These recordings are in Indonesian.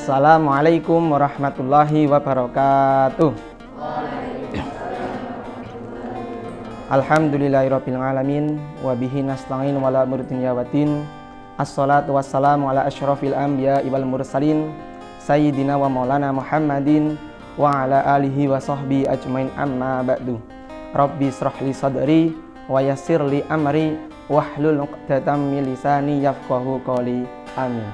Assalamualaikum warahmatullahi wabarakatuh. Alhamdulillahirabbil alamin wa bihi nasta'in wa la umuri dunya waddin. Assalatu wassalamu ala asyrafil anbiya'i wal mursalin sayyidina wa maulana Muhammadin wa ala alihi wa sahbihi ajmain, amma ba'du. Rabbi israh li sadri wa yassir li amri wahlul 'uqdatam min lisani yafqahu qawli. Amin.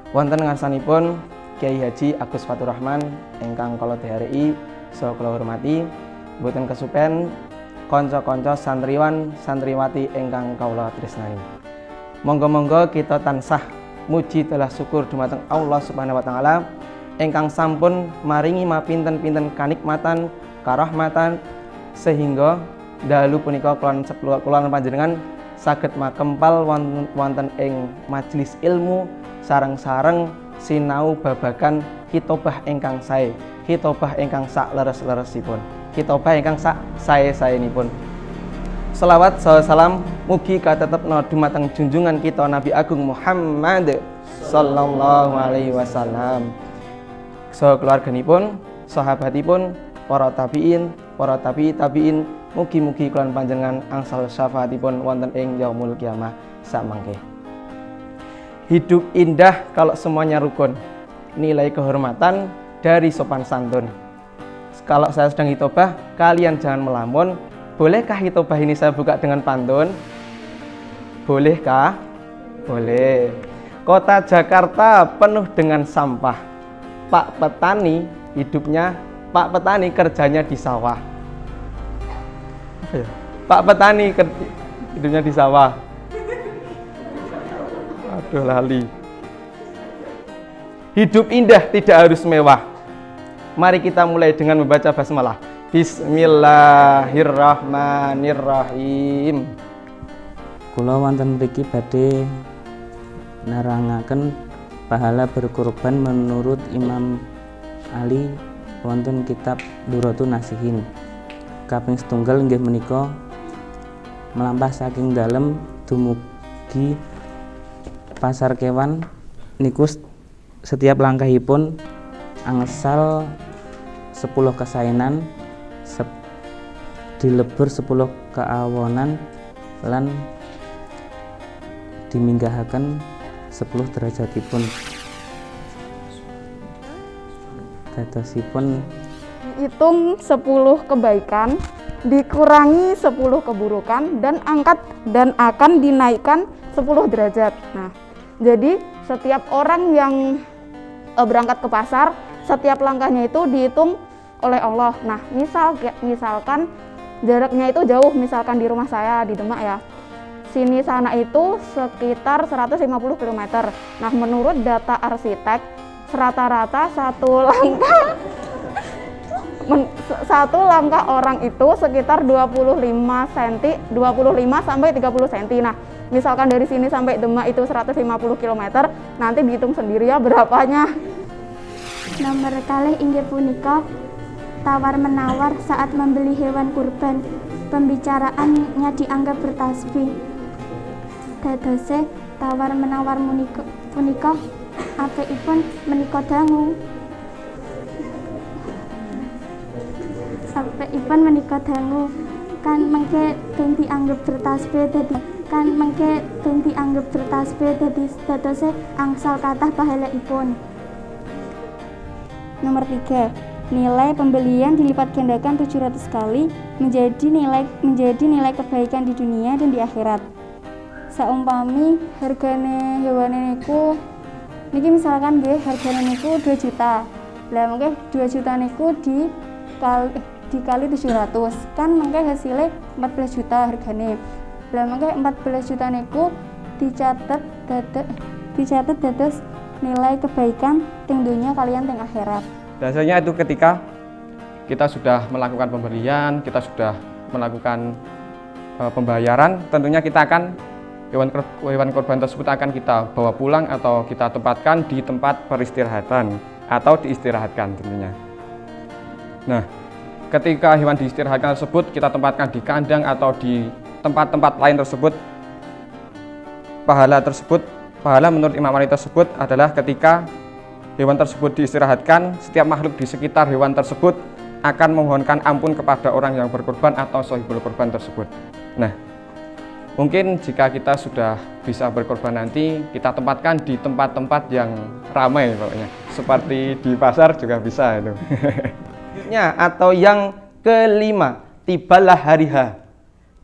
Wonten ngarsanipun Kyai Haji Agus Faturrahman ingkang kula dhereki saha kula hormati, boten kesupen kanca-kanca santriwan santriwati ingkang kawula tresnani. Monggo-monggo kita tansah muji telah syukur dumateng Allah Subhanahu wa taala ingkang sampun maringi mapinten-pinten kanikmatan, karahmatan sehingga dalu punika kula panjenengan saged makempal wonten ing majelis ilmu sareng-sareng sinau babagan hitobah ingkang sae, hitobah ingkang sak leres-leresipun, hitobah ingkang sak sae-saenipun. Selawat saha salam mugi katetepna dumateng junjungan kita Nabi Agung Muhammad sallallahu alaihi wasallam, saha keluarganipun, sahabatipun, para tabi'in, para tabi'in, mugi-mugi kalian panjenengan angsal syafaatipun wonten ing yaumul kiamah samangke. Hidup indah kalau semuanya rukun. Nilai kehormatan dari sopan santun. Kalau saya sedang hitobah, kalian jangan melamun. Bolehkah hitobah ini saya buka dengan pantun? Bolehkah? Boleh. Kota Jakarta penuh dengan sampah. Pak petani kerjanya di sawah. Pak petani hidupnya di sawah. Aduh lali. Hidup indah tidak harus mewah. Mari kita mulai dengan membaca basmalah. Bismillahirrahmanirrahim. Kula wonten mriki badhe nerangaken pahala berkorban menurut Imam Ali wonten kitab Duratun Nasihin. Kaping setunggal inggih menika melampah saking dalem dumugi pasar kewan niku setiap langkahipun angsal 10 kesaenan, dilebur 10 keawonan lan diminggahaken 10 derajatipun. Dadosipun hitung 10 kebaikan, dikurangi 10 keburukan, dan akan dinaikkan 10 derajat. Nah, jadi setiap orang yang berangkat ke pasar, setiap langkahnya itu dihitung oleh Allah. Nah, misalkan jaraknya itu jauh, misalkan di rumah saya di Demak ya, sini sana itu sekitar 150 km. Nah, menurut data arsitek, rata-rata satu langkah orang itu sekitar 25 sampai 30 cm. Nah, misalkan dari sini sampai Demak itu 150 km, nanti dihitung sendiri ya berapanya. Nomor kalih inggih punika tawar-menawar saat membeli hewan kurban. Pembicaraannya dianggap bertasbih. Dadose tawar-menawar punika apikipun menika dangu. Apikipun menika dangu kan mengke den dianggap bertasbih dadi dadose angsal kathah pahalaipun. Nomor 3, nilai pembelian dilipat gandakan 700 kali menjadi nilai kebaikan di dunia dan di akhirat. Saumpami hargane hewane niku niki misalkan nggih hargane niku 2 juta. Lah mengke 2 juta niku dikali 700 kan mengke hasilnya 14 juta hargane. Lah mengke 14 juta niku dicatet dados nilai kebaikan teng dunia kalian teng akhirat. Biasanya itu ketika kita sudah melakukan pembelian, kita sudah melakukan pembayaran, tentunya kita akan hewan korban tersebut akan kita bawa pulang atau kita tempatkan di tempat peristirahatan atau diistirahatkan tentunya. Nah, ketika hewan diistirahatkan tersebut kita tempatkan di kandang atau di tempat-tempat lain tersebut, pahala menurut Imam Ali tersebut adalah ketika hewan tersebut diistirahatkan, setiap makhluk di sekitar hewan tersebut akan memohonkan ampun kepada orang yang berkorban atau shahibul korban tersebut. Nah, mungkin jika kita sudah bisa berkorban nanti, kita tempatkan di tempat-tempat yang ramai pokoknya. Seperti di pasar juga bisa itu. Atau yang kelima, tibalah hari H.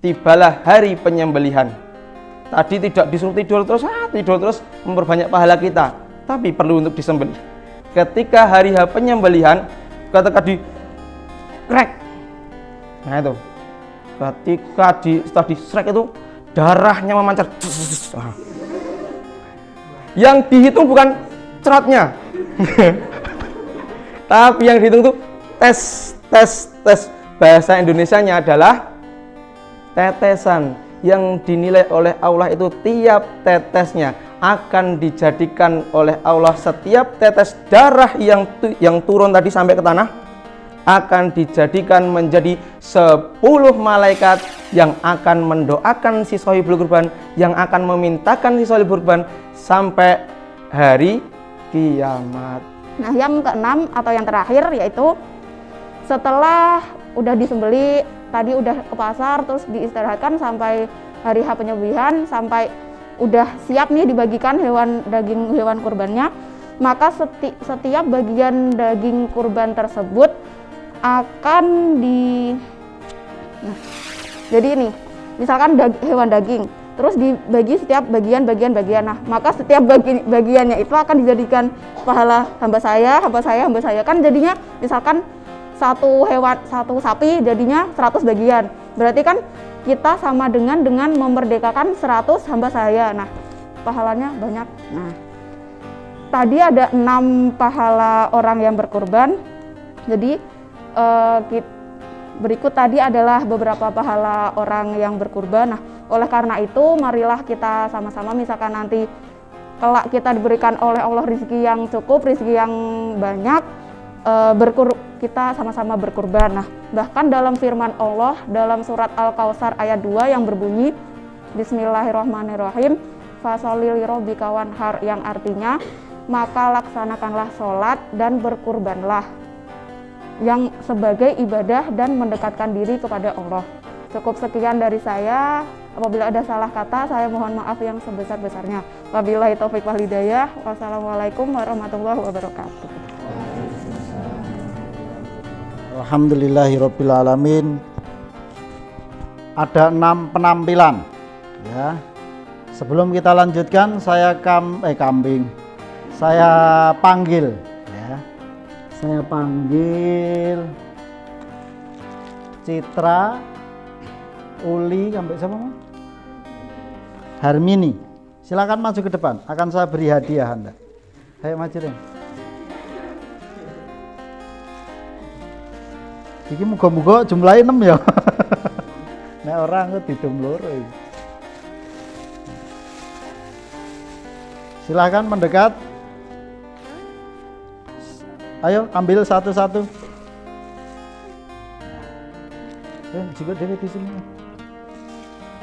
Tibalah hari penyembelihan. Tadi tidak disuruh tidur terus memperbanyak pahala kita, tapi perlu untuk disembelih. Ketika hari H penyembelihan, ketika di krek, nah itu, ketika setelah di srek itu darahnya memancar. Yang dihitung bukan cerotnya, tapi yang dihitung tuh tes. Bahasa Indonesianya adalah tetesan. Yang dinilai oleh Allah itu tiap tetesnya akan dijadikan oleh Allah, setiap tetes darah yang turun tadi sampai ke tanah akan dijadikan menjadi 10 malaikat yang akan mendoakan si shahibul kurban, yang akan memintakan si shahibul kurban sampai hari kiamat. Nah, yang keenam atau yang terakhir yaitu setelah udah disembeli, tadi udah ke pasar terus diistirahatkan sampai hari H penyembelihan, sampai udah siap nih dibagikan daging hewan kurbannya, maka setiap bagian daging kurban tersebut akan jadi ini, misalkan hewan daging, terus dibagi setiap bagian. Nah, maka setiap bagiannya itu akan dijadikan pahala hamba saya. Kan jadinya misalkan satu sapi jadinya 100 bagian. Berarti kan kita sama dengan memerdekakan 100 hamba saya. Nah, pahalanya banyak. Nah, tadi ada 6 pahala orang yang berkurban. Jadi berikut tadi adalah beberapa pahala orang yang berkurban. Nah, oleh karena itu marilah kita sama-sama, misalkan nanti kelak kita diberikan oleh Allah rezeki yang cukup, rezeki yang banyak, kita sama-sama berkurban. Nah, bahkan dalam firman Allah dalam surat Al-Kautsar ayat 2 yang berbunyi Bismillahirrahmanirrahim, fasholli lirabbika wanhar, yang artinya maka laksanakanlah sholat dan berkurbanlah, yang sebagai ibadah dan mendekatkan diri kepada Allah. Cukup sekian dari saya. Apabila ada salah kata, saya mohon maaf yang sebesar-besarnya. Wabillahi taufik wal hidayah. Wassalamualaikum warahmatullahi wabarakatuh. Alhamdulillahirabbil alamin. Ada 6 penampilan ya. Sebelum kita lanjutkan, saya panggil ya. Saya panggil Citra, Uli, sampai siapa? Harmini. Silakan maju ke depan, akan saya beri hadiah Anda. Ayo maju deh. Iki muga-muga jumlahnya 6 ya. Nek orang kok didum loro iki. Silakan mendekat. Ayo ambil satu-satu. Juga dewe di sini.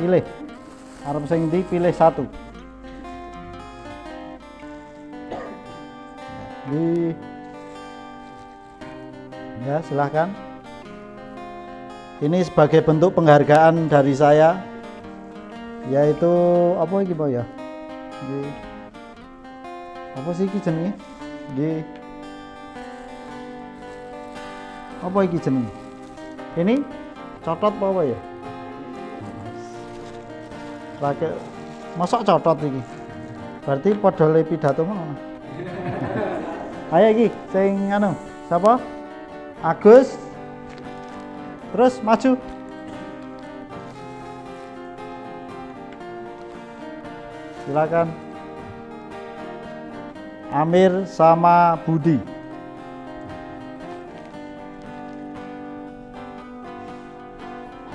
Pilih. Arep sing ndi pilih satu. Ya, silahkan. Ini sebagai bentuk penghargaan dari saya, yaitu apa iki Pak ya? Apa sih iki jenenge? Apa iki jenenge? Ini cotot apa ya? Lagi mosok cotot iki. Berarti padha le pidato ngono. Ayo iki sing anu, siapa? Agus. Terus maju. Silakan. Amir sama Budi.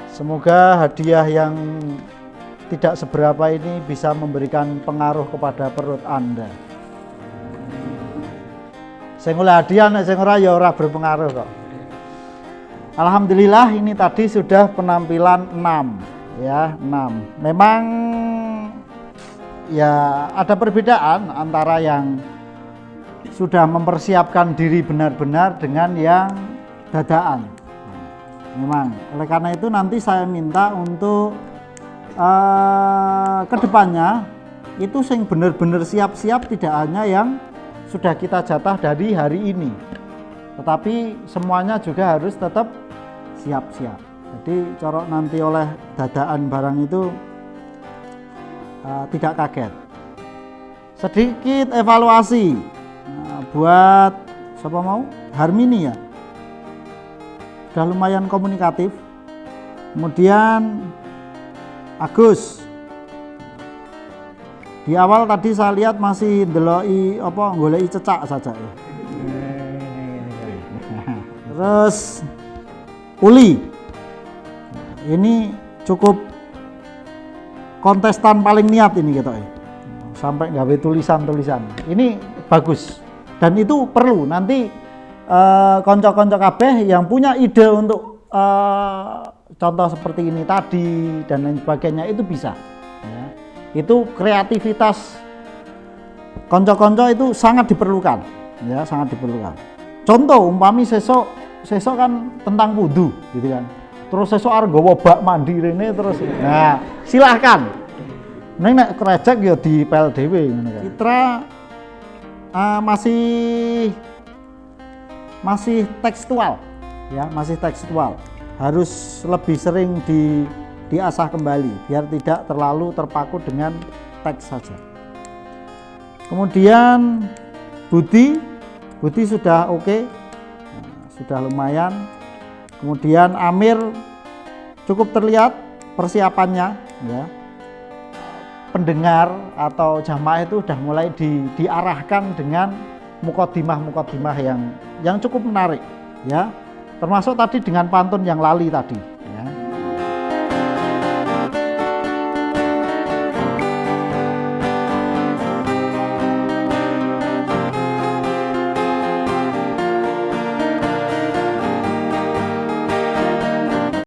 Semoga hadiah yang tidak seberapa ini bisa memberikan pengaruh kepada perut Anda. Sing oleh hadiah nek sing ora ya ora berpengaruh kok. Alhamdulillah ini tadi sudah penampilan 6 ya, 6. Memang ya ada perbedaan antara yang sudah mempersiapkan diri benar-benar dengan yang dadaan. Memang oleh karena itu nanti saya minta untuk kedepannya itu sing benar-benar siap-siap, tidak hanya yang sudah kita jatah dari hari ini, tetapi semuanya juga harus tetap siap-siap. Jadi corok nanti oleh dadaan barang itu tidak kaget. Sedikit evaluasi buat siapa mau? Harmini ya, udah lumayan komunikatif. Kemudian Agus, di awal tadi saya lihat masih ndeloi goleki cecak saja ya. Terus Uli, ini cukup kontestan paling niat ini gitu ya, sampai gawe tulisan-tulisan. Ini bagus dan itu perlu nanti konco-konco kabeh yang punya ide untuk contoh seperti ini tadi dan lain sebagainya itu bisa ya. Itu kreativitas konco-konco itu sangat diperlukan ya, sangat diperlukan. Contoh umpami sesok kan tentang wudu gitu kan, terus sesok arep nggawa bak mandi rene terus, nah silahkan nek kerejek ya di pel dhewe ngono kan. Citra masih tekstual ya, masih tekstual, harus lebih sering diasah kembali biar tidak terlalu terpaku dengan teks saja. Kemudian Budi sudah oke, sudah lumayan. Kemudian Amir cukup terlihat persiapannya ya. Pendengar atau jamaah itu sudah mulai diarahkan dengan mukadimah yang cukup menarik ya. Termasuk tadi dengan pantun yang lali tadi.